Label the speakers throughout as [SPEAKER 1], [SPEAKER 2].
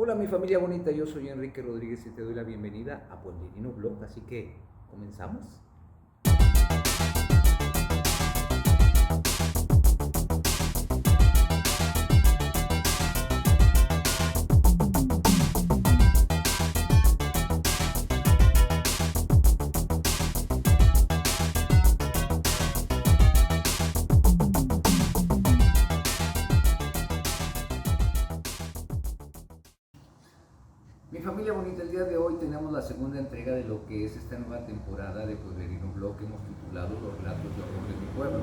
[SPEAKER 1] Hola mi familia bonita, yo soy Enrique Rodríguez y te doy la bienvenida a Pueblerino Blog, así que comenzamos. Mi familia bonita, el día de hoy tenemos la segunda entrega de lo que es esta nueva temporada de Pueblerino Blog que hemos titulado Los relatos de horror de mi pueblo.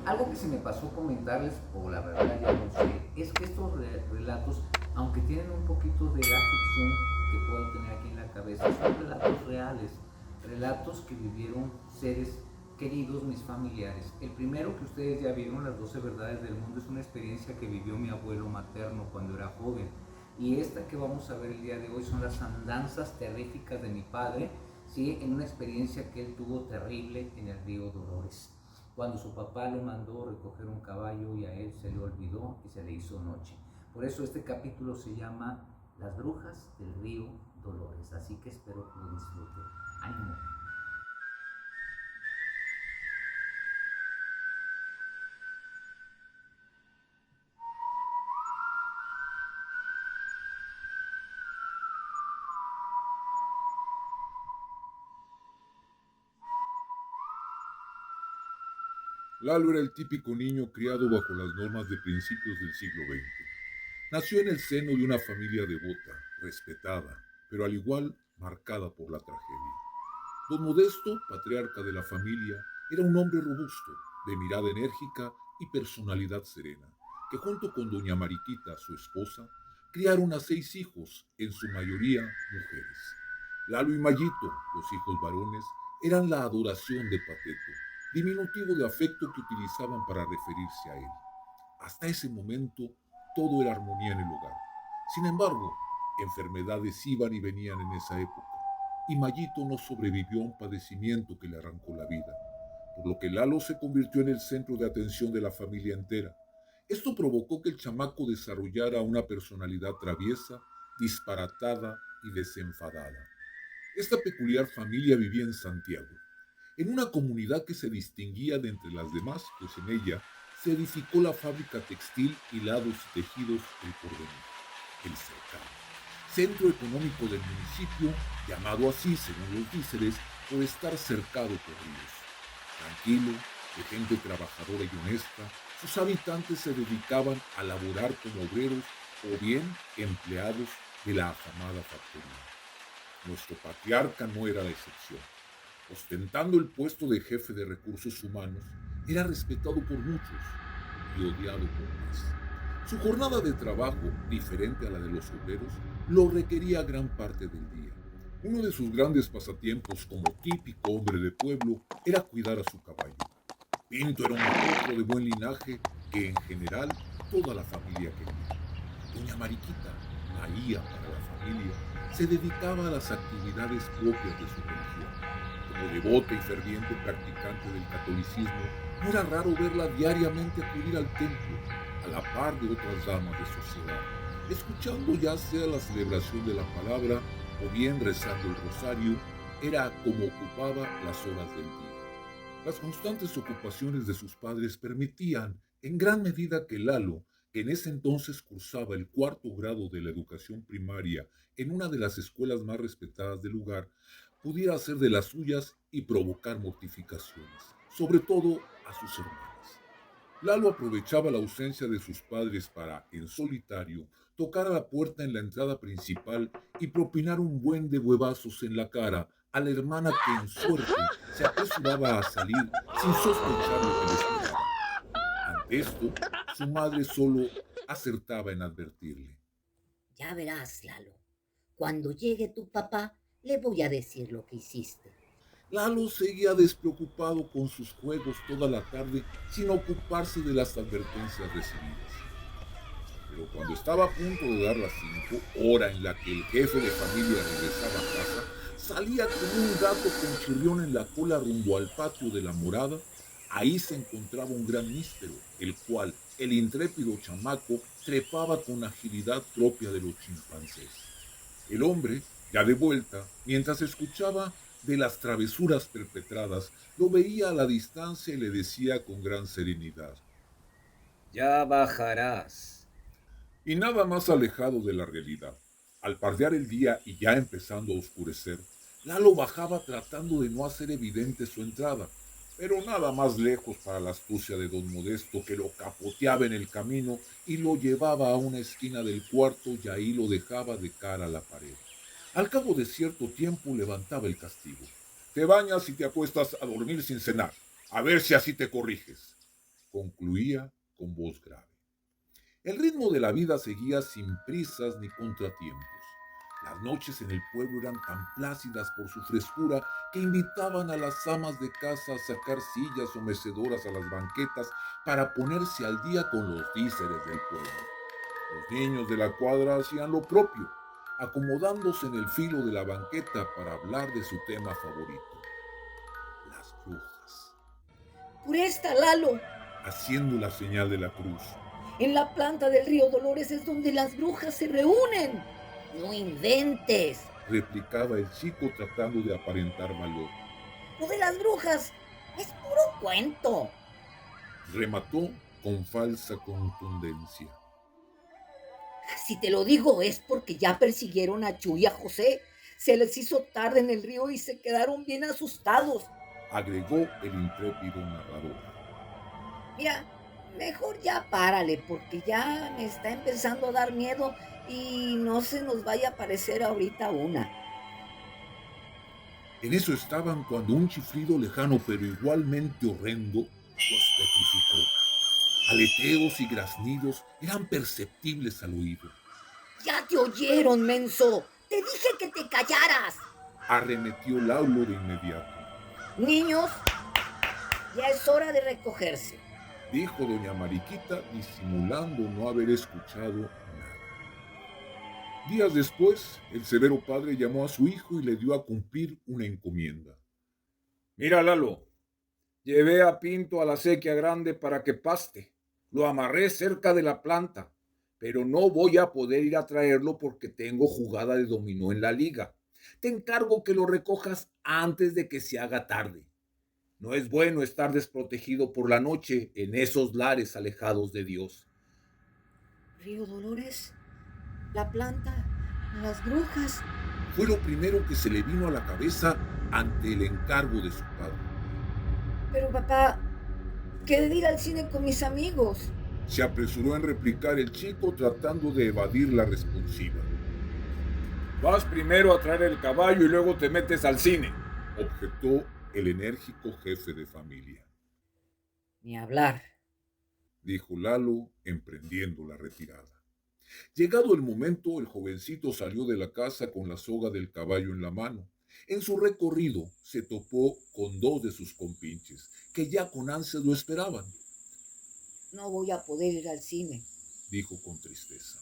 [SPEAKER 1] Algo que se me pasó comentarles, o la verdad ya no sé, es que estos relatos, aunque tienen un poquito de la ficción que puedo tener aquí en la cabeza, son relatos reales, relatos que vivieron seres queridos, mis familiares. El primero que ustedes ya vieron, Las 12 verdades del mundo, es una experiencia que vivió mi abuelo materno cuando era joven. Y esta que vamos a ver el día de hoy son las andanzas terríficas de mi padre, ¿sí? En una experiencia que él tuvo terrible en el río Dolores, cuando su papá lo mandó recoger un caballo y a él se le olvidó y se le hizo noche. Por eso este capítulo se llama Las brujas del río Dolores, así que espero que lo disfruten. ¡Ánimo!
[SPEAKER 2] Lalo era el típico niño criado bajo las normas de principios del siglo XX. Nació en el seno de una familia devota, respetada, pero al igual marcada por la tragedia. Don Modesto, patriarca de la familia, era un hombre robusto, de mirada enérgica y personalidad serena, que junto con doña Mariquita, su esposa, criaron a 6 hijos, en su mayoría mujeres. Lalo y Mayito, los hijos varones, eran la adoración de Pateto, diminutivo de afecto que utilizaban para referirse a él. Hasta ese momento, todo era armonía en el hogar. Sin embargo, enfermedades iban y venían en esa época, y Mayito no sobrevivió a un padecimiento que le arrancó la vida, por lo que Lalo se convirtió en el centro de atención de la familia entera. Esto provocó que el chamaco desarrollara una personalidad traviesa, disparatada y desenfadada. Esta peculiar familia vivía en Santiago, en una comunidad que se distinguía de entre las demás, pues en ella se edificó la fábrica textil, hilados y tejidos El Porvenir, el Cercado, centro económico del municipio, llamado así, según los díceres, por estar cercado por ríos. Tranquilo, de gente trabajadora y honesta, sus habitantes se dedicaban a laborar como obreros o bien empleados de la afamada factoría. Nuestro patriarca no era la excepción. Ostentando el puesto de jefe de recursos humanos, era respetado por muchos y odiado por más. Su jornada de trabajo, diferente a la de los obreros, lo requería gran parte del día. Uno de sus grandes pasatiempos como típico hombre de pueblo era cuidar a su caballo. Pinto era un potro de buen linaje que en general toda la familia quería. Doña Mariquita, María para la familia, se dedicaba a las actividades propias de su religión. Como devota y ferviente practicante del catolicismo, no era raro verla diariamente acudir al templo, a la par de otras damas de sociedad, escuchando ya sea la celebración de la palabra o bien rezando el rosario, era como ocupaba las horas del día. Las constantes ocupaciones de sus padres permitían, en gran medida, que Lalo, que en ese entonces cursaba el cuarto grado de la educación primaria en una de las escuelas más respetadas del lugar, pudiera hacer de las suyas y provocar mortificaciones, sobre todo a sus hermanas. Lalo aprovechaba la ausencia de sus padres para, en solitario, tocar a la puerta en la entrada principal y propinar un buen de huevazos en la cara a la hermana que en suerte se apresuraba a salir sin sospechar lo que le esperaba. Ante esto, su madre solo acertaba en advertirle.
[SPEAKER 3] Ya verás, Lalo. Cuando llegue tu papá, le voy a decir lo que hiciste.
[SPEAKER 2] Lalo seguía despreocupado con sus juegos toda la tarde sin ocuparse de las advertencias recibidas. Pero cuando estaba a punto de dar las 5, hora en la que el jefe de familia regresaba a casa, salía como un gato con chirrión en la cola rumbo al patio de la morada. Ahí se encontraba un gran níspero, el cual, El intrépido chamaco trepaba con agilidad propia de los chimpancés. El hombre, ya de vuelta, mientras escuchaba de las travesuras perpetradas, lo veía a la distancia y le decía con gran serenidad:
[SPEAKER 1] Ya bajarás.
[SPEAKER 2] y nada más alejado de la realidad. Al pardear el día y ya empezando a oscurecer, Lalo bajaba tratando de no hacer evidente su entrada, pero nada más lejos para la astucia de don Modesto, que lo capoteaba en el camino y lo llevaba a una esquina del cuarto y ahí lo dejaba de cara a la pared. Al cabo de cierto tiempo levantaba el castigo. Te bañas y te acuestas a dormir sin cenar, a ver si así te corriges, concluía con voz grave. El ritmo de la vida seguía sin prisas ni contratiempos. Las noches en el pueblo eran tan plácidas por su frescura que invitaban a las amas de casa a sacar sillas o mecedoras a las banquetas para ponerse al día con los díceres del pueblo. Los niños de la cuadra hacían lo propio, acomodándose en el filo de la banqueta para hablar de su tema favorito, las brujas,
[SPEAKER 3] Por esta, Lalo.
[SPEAKER 2] haciendo la señal de la cruz.
[SPEAKER 3] En la planta del río Dolores es donde las brujas se reúnen. No inventes.
[SPEAKER 2] Replicaba el chico tratando de aparentar valor.
[SPEAKER 3] Lo de las brujas es puro cuento.
[SPEAKER 2] Remató con falsa contundencia.
[SPEAKER 3] Si te lo digo es porque ya persiguieron a Chuy y a José. Se les hizo tarde en el río y se quedaron bien asustados.
[SPEAKER 2] Agregó el intrépido narrador.
[SPEAKER 3] Mira, mejor ya párale porque ya me está empezando a dar miedo y no se nos vaya a aparecer ahorita una.
[SPEAKER 2] En eso estaban cuando un chiflido lejano pero igualmente horrendo los petrificó. Aleteos y graznidos eran perceptibles al oído.
[SPEAKER 3] Ya te oyeron, menso. Te dije que te callaras.
[SPEAKER 2] Arremetió Laulo de inmediato.
[SPEAKER 3] Niños, ya es hora de recogerse.
[SPEAKER 2] Dijo doña Mariquita disimulando no haber escuchado nada. Días después, el severo padre llamó a su hijo y le dio a cumplir una encomienda.
[SPEAKER 4] Mira, Lalo, llevé a Pinto a la sequía grande para que paste. Lo amarré cerca de la planta, pero no voy a poder ir a traerlo porque tengo jugada de dominó en la liga. Te encargo que lo recojas antes de que se haga tarde. No es bueno estar desprotegido por la noche en esos lares alejados de Dios.
[SPEAKER 3] Río Dolores, la planta, las brujas.
[SPEAKER 2] Fue lo primero que se le vino a la cabeza ante el encargo de su padre.
[SPEAKER 3] Pero papá, ¿qué de ir al cine con mis amigos?
[SPEAKER 2] Se apresuró en replicar el chico tratando de evadir la responsiva.
[SPEAKER 4] Vas primero a traer el caballo y luego te metes al cine,
[SPEAKER 2] Objetó el enérgico jefe de familia.
[SPEAKER 3] Ni hablar.
[SPEAKER 2] Dijo Lalo, emprendiendo la retirada. Llegado el momento, el jovencito salió de la casa con la soga del caballo en la mano. En su recorrido se topó con dos de sus compinches, que ya con ansias lo esperaban.
[SPEAKER 3] No voy a poder ir al cine.
[SPEAKER 2] Dijo con tristeza.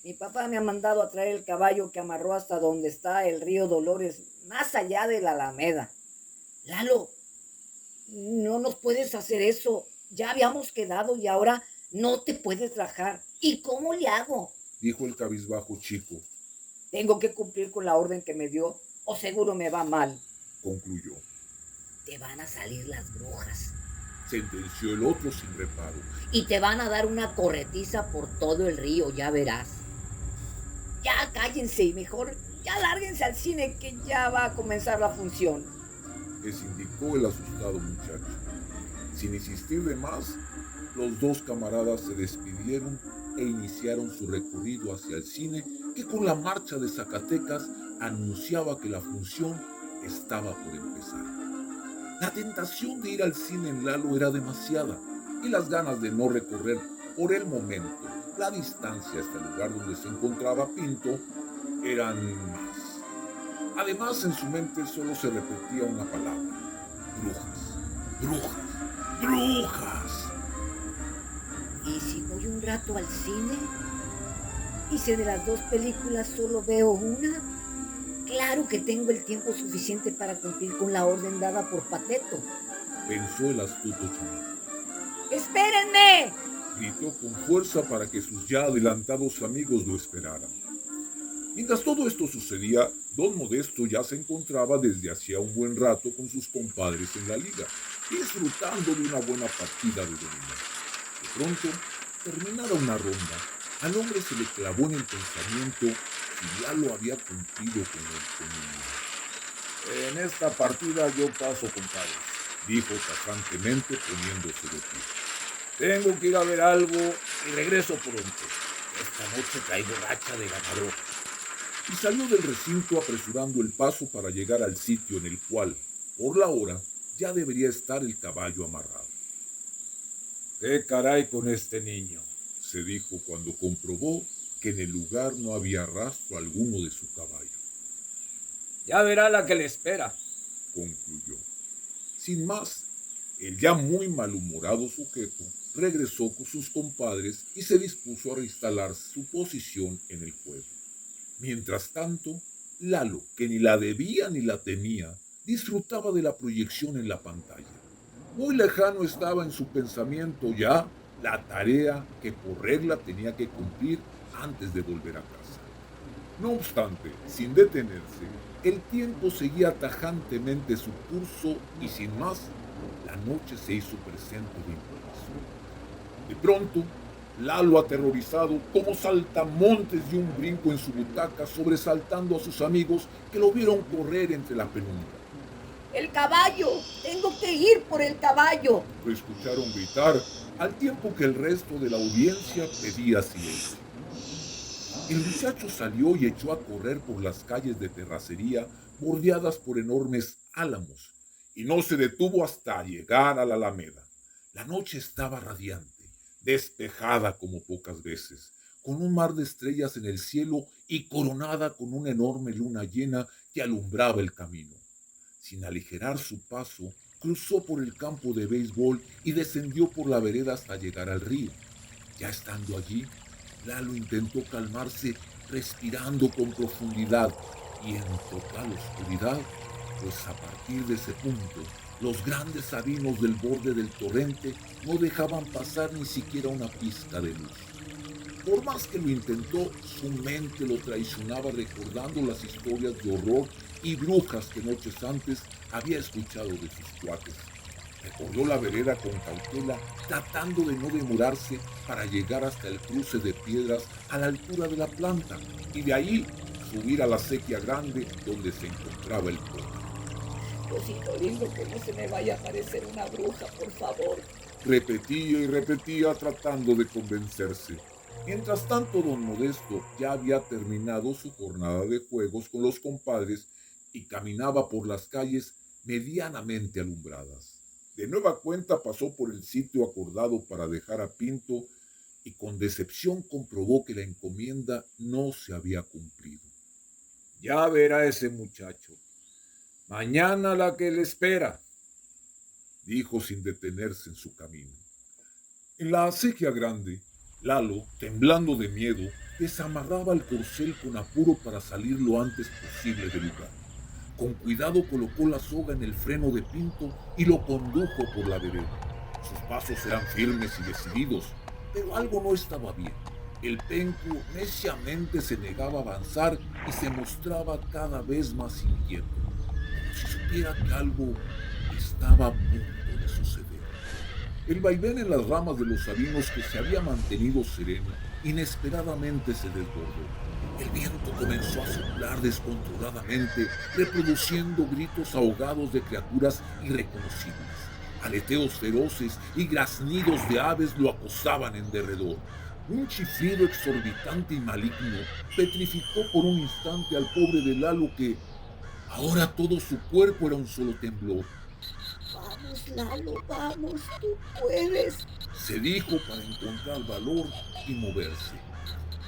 [SPEAKER 3] Mi papá me ha mandado a traer el caballo que amarró hasta donde está el río Dolores, más allá de la Alameda. Lalo, no nos puedes hacer eso. Ya habíamos quedado y ahora no te puedes rajar. ¿Y cómo le hago?
[SPEAKER 2] Dijo el cabizbajo chico.
[SPEAKER 3] Tengo que cumplir con la orden que me dio o seguro me va mal.
[SPEAKER 2] Concluyó.
[SPEAKER 3] Te van a salir las brujas.
[SPEAKER 2] Sentenció el otro sin reparo.
[SPEAKER 3] Y te van a dar una corretiza por todo el río, ya verás. Ya cállense y mejor ya lárguense al cine que ya va a comenzar la función.
[SPEAKER 2] Les indicó el asustado muchacho. Sin insistir de más, los dos camaradas se despidieron e iniciaron su recorrido hacia el cine, que con la marcha de Zacatecas anunciaba que la función estaba por empezar. La tentación de ir al cine en Lalo era demasiada y las ganas de no recorrer por el momento la distancia hasta el lugar donde se encontraba Pinto eran más. Además, en su mente solo se repetía una palabra: brujas, brujas, brujas.
[SPEAKER 3] ¿Y si voy un rato al cine? ¿Y si de las dos películas solo veo una? Claro que tengo el tiempo suficiente para cumplir con la orden dada por Pateto.
[SPEAKER 2] Pensó el astuto chamaco.
[SPEAKER 3] ¡Espérenme!
[SPEAKER 2] Gritó con fuerza para que sus ya adelantados amigos lo esperaran. Mientras todo esto sucedía, don Modesto ya se encontraba desde hacía un buen rato con sus compadres en la liga, disfrutando de una buena partida de dominó. De pronto, terminada una ronda, al hombre se le clavó en el pensamiento si Lalo había cumplido con el común.
[SPEAKER 4] En esta partida yo paso, compadre,
[SPEAKER 2] Dijo tajantemente poniéndose de pie.
[SPEAKER 4] tengo que ir a ver algo y regreso pronto. Esta noche traigo racha de ganador.
[SPEAKER 2] Y salió del recinto apresurando el paso para llegar al sitio en el cual, por la hora, ya debería estar el caballo amarrado.
[SPEAKER 4] ¿Qué caray con este niño?
[SPEAKER 2] Se dijo cuando comprobó que en el lugar no había rastro alguno de su caballo.
[SPEAKER 4] Ya verá la que le espera.
[SPEAKER 2] Concluyó. Sin más, el ya muy malhumorado sujeto regresó con sus compadres y se dispuso a reinstalar su posición en el juego. Mientras tanto, Lalo, que ni la debía ni la temía, disfrutaba de la proyección en la pantalla. Muy lejano estaba en su pensamiento ya la tarea que por regla tenía que cumplir antes de volver a casa. No obstante, sin detenerse, el tiempo seguía tajantemente su curso y sin más, la noche se hizo presente de improviso. De pronto, Lalo, aterrorizado, como saltamontes, dio un brinco en su butaca, sobresaltando a sus amigos que lo vieron correr entre la penumbra.
[SPEAKER 3] ¡El caballo! ¡Tengo que ir por el caballo!
[SPEAKER 2] Lo escucharon gritar, al tiempo que el resto de la audiencia pedía silencio. El muchacho salió y echó a correr por las calles de terracería bordeadas por enormes álamos, y no se detuvo hasta llegar a la Alameda. La noche estaba radiante, despejada como pocas veces, con un mar de estrellas en el cielo y coronada con una enorme luna llena que alumbraba el camino. Sin aligerar su paso, cruzó por el campo de béisbol y descendió por la vereda hasta llegar al río. Ya estando allí, Lalo intentó calmarse respirando con profundidad y en total oscuridad, pues a partir de ese punto, los grandes sabinos del borde del torrente no dejaban pasar ni siquiera una pizca de luz. Por más que lo intentó, su mente lo traicionaba recordando las historias de horror y brujas que noches antes había escuchado de sus cuates. Recorrió la vereda con cautela, tratando de no demorarse para llegar hasta el cruce de piedras a la altura de la planta y de ahí subir a la acequia grande donde se encontraba el pueblo.
[SPEAKER 3] Diosito lindo, que no se me vaya a aparecer una bruja, por favor.
[SPEAKER 2] Repetía y repetía tratando de convencerse. Mientras tanto, don Modesto ya había terminado su jornada de juegos con los compadres y caminaba por las calles medianamente alumbradas. De nueva cuenta pasó por el sitio acordado para dejar a Pinto y con decepción comprobó que la encomienda no se había cumplido.
[SPEAKER 4] Ya verá ese muchacho. Mañana la que le espera,
[SPEAKER 2] dijo sin detenerse en su camino. En la acequia grande, Lalo, temblando de miedo, desamarraba el corcel con apuro para salir lo antes posible del lugar. Con cuidado colocó la soga en el freno de Pinto y lo condujo por la vereda. Sus pasos eran firmes y decididos, pero algo no estaba bien. El penco neciamente se negaba a avanzar y se mostraba cada vez más inquieto, como si supiera que algo estaba a punto de suceder. El vaivén en las ramas de los sabinos que se había mantenido sereno, inesperadamente se desbordó. El viento comenzó a soplar descontroladamente, reproduciendo gritos ahogados de criaturas irreconocibles. Aleteos feroces y graznidos de aves lo acosaban en derredor. Un chiflido exorbitante y maligno petrificó por un instante al pobre de Lalo que ahora todo su cuerpo era un solo temblor.
[SPEAKER 3] Vamos, Lalo, vamos, tú puedes.
[SPEAKER 2] Se dijo para encontrar valor y moverse.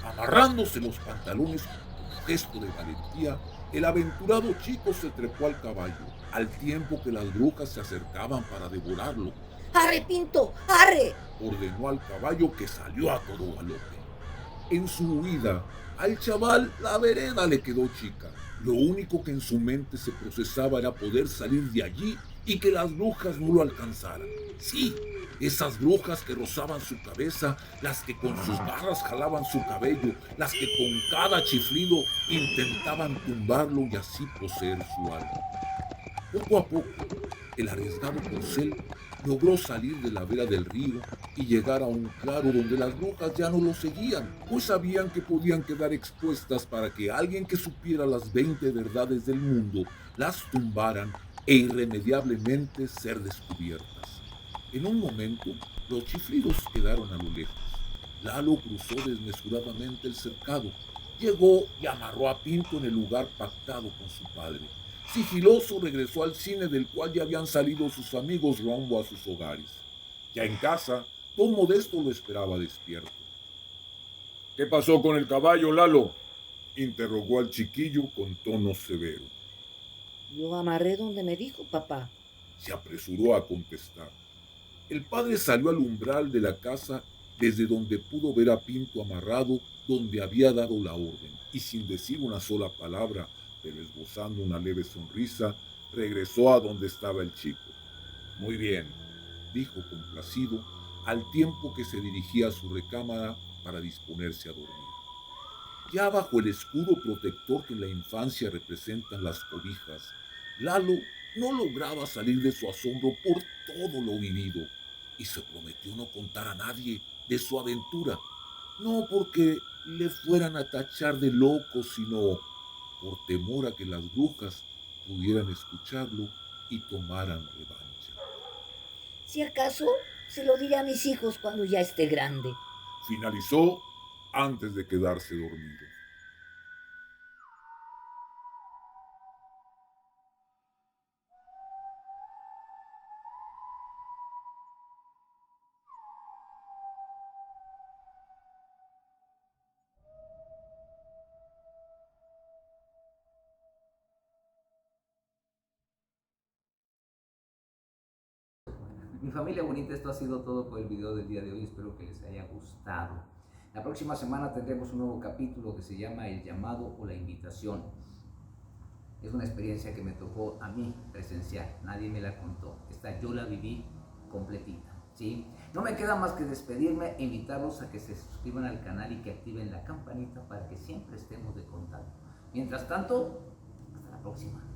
[SPEAKER 2] Amarrándose los pantalones con un gesto de valentía, el aventurado chico se trepó al caballo, al tiempo que las brujas se acercaban para devorarlo.
[SPEAKER 3] ¡Arre, Pinto! ¡Arre!
[SPEAKER 2] Ordenó al caballo que salió a todo galope. En su huida, al chaval la vereda le quedó chica. Lo único que en su mente se procesaba era poder salir de allí y que las brujas no lo alcanzaran. Sí, esas brujas que rozaban su cabeza, las que con sus garras jalaban su cabello, las que con cada chiflido intentaban tumbarlo y así poseer su alma. Poco a poco, el arriesgado corcel logró salir de la vera del río y llegar a un claro donde las brujas ya no lo seguían, pues sabían que podían quedar expuestas para que alguien que supiera las 20 verdades del mundo las tumbaran e irremediablemente ser descubiertas. En un momento, los chiflidos quedaron a lo lejos. Lalo cruzó desmesuradamente el cercado, llegó y amarró a Pinto en el lugar pactado con su padre. Sigiloso regresó al cine del cual ya habían salido sus amigos rumbo a sus hogares. Ya en casa, don Modesto lo esperaba despierto.
[SPEAKER 4] ¿Qué pasó con el caballo, Lalo?
[SPEAKER 2] Interrogó al chiquillo con tono severo.
[SPEAKER 3] Lo amarré donde me dijo papá.
[SPEAKER 2] Se apresuró a contestar. El padre salió al umbral de la casa desde donde pudo ver a Pinto amarrado donde había dado la orden y sin decir una sola palabra, pero esbozando una leve sonrisa, regresó a donde estaba el chico. Muy bien, dijo complacido, al tiempo que se dirigía a su recámara para disponerse a dormir. Ya bajo el escudo protector que en la infancia representan las cobijas, Lalo no lograba salir de su asombro por todo lo vivido y se prometió no contar a nadie de su aventura, no porque le fueran a tachar de loco, sino por temor a que las brujas pudieran escucharlo y tomaran revancha.
[SPEAKER 3] Si acaso, se lo diré a mis hijos cuando ya esté grande.
[SPEAKER 2] Finalizó antes de quedarse dormido.
[SPEAKER 1] Mi familia bonita, esto ha sido todo por el video del día de hoy. Espero que les haya gustado. La próxima semana tendremos un nuevo capítulo que se llama El llamado o la invitación. Es una experiencia que me tocó a mí presenciar, nadie me la contó. Esta yo la viví completita, ¿sí? No me queda más que despedirme e invitarlos a que se suscriban al canal y que activen la campanita para que siempre estemos de contacto. Mientras tanto, hasta la próxima.